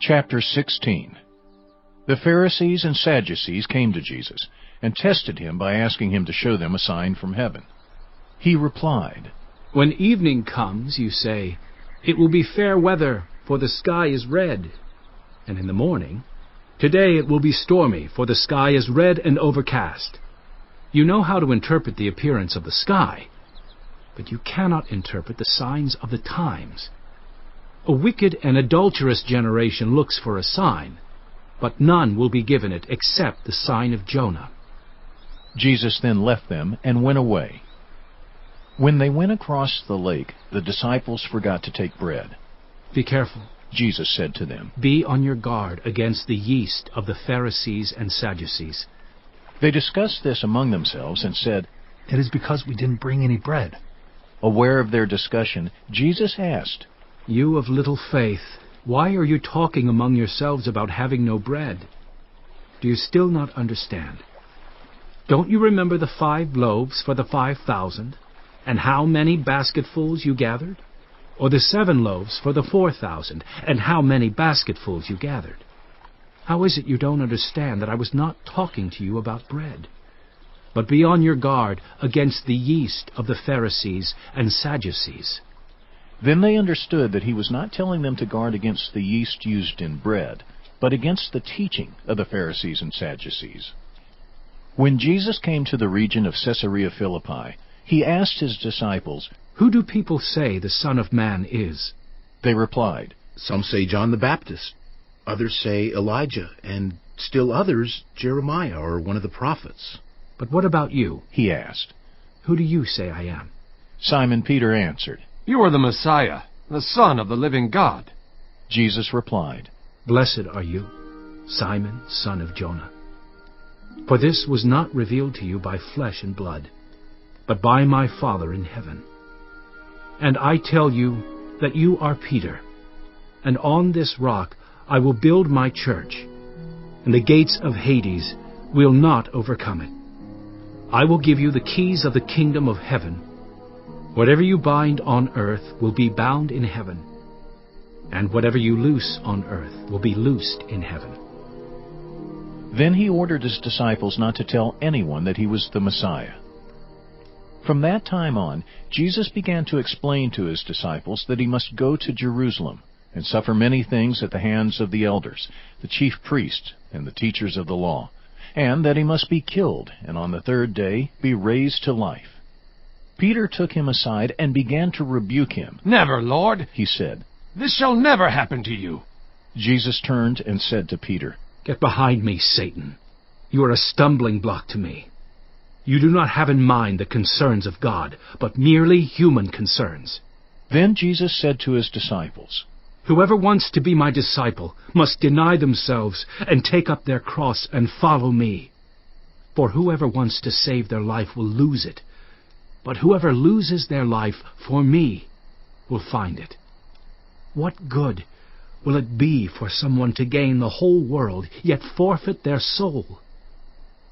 Chapter 16. The Pharisees and Sadducees came to Jesus and tested him by asking him to show them a sign from heaven. He replied, "When evening comes, you say, 'It will be fair weather, for the sky is red.' And in the morning, 'Today it will be stormy, for the sky is red and overcast.' You know how to interpret the appearance of the sky, but you cannot interpret the signs of the times. A wicked and adulterous generation looks for a sign, but none will be given it except the sign of Jonah." Jesus then left them and went away. When they went across the lake, the disciples forgot to take bread. "Be careful," Jesus said to them. "Be on your guard against the yeast of the Pharisees and Sadducees." They discussed this among themselves and said, "It is because we didn't bring any bread." Aware of their discussion, Jesus asked, "You of little faith, why are you talking among yourselves about having no bread? Do you still not understand? Don't you remember the 5 loaves for the 5,000, and how many basketfuls you gathered? Or the 7 loaves for the 4,000, and how many basketfuls you gathered? How is it you don't understand that I was not talking to you about bread? But be on your guard against the yeast of the Pharisees and Sadducees." Then they understood that he was not telling them to guard against the yeast used in bread, but against the teaching of the Pharisees and Sadducees. When Jesus came to the region of Caesarea Philippi, he asked his disciples, "Who do people say the Son of Man is?" They replied, "Some say John the Baptist, others say Elijah, and still others Jeremiah or one of the prophets." "But what about you?" he asked. "Who do you say I am?" Simon Peter answered, "You are the Messiah, the Son of the living God." Jesus replied, "Blessed are you, Simon, son of Jonah. For this was not revealed to you by flesh and blood, but by my Father in heaven. And I tell you that you are Peter, and on this rock I will build my church, and the gates of Hades will not overcome it. I will give you the keys of the kingdom of heaven. Whatever you bind on earth will be bound in heaven, and whatever you loose on earth will be loosed in heaven." Then he ordered his disciples not to tell anyone that he was the Messiah. From that time on, Jesus began to explain to his disciples that he must go to Jerusalem and suffer many things at the hands of the elders, the chief priests, and the teachers of the law, and that he must be killed, and on the 3rd day be raised to life. Peter took him aside and began to rebuke him. "Never, Lord," he said. "This shall never happen to you." Jesus turned and said to Peter, "Get behind me, Satan. You are a stumbling block to me. You do not have in mind the concerns of God, but merely human concerns." Then Jesus said to his disciples, "Whoever wants to be my disciple must deny themselves and take up their cross and follow me. For whoever wants to save their life will lose it, but whoever loses their life for me will find it. What good will it be for someone to gain the whole world, yet forfeit their soul?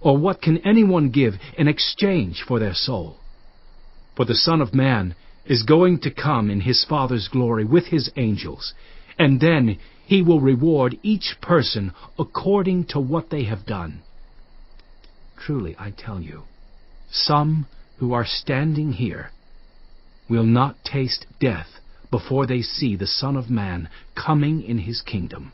Or what can anyone give in exchange for their soul? For the Son of Man is going to come in his Father's glory with his angels, and then he will reward each person according to what they have done. Truly, I tell you, some who are standing here will not taste death before they see the Son of Man coming in his kingdom."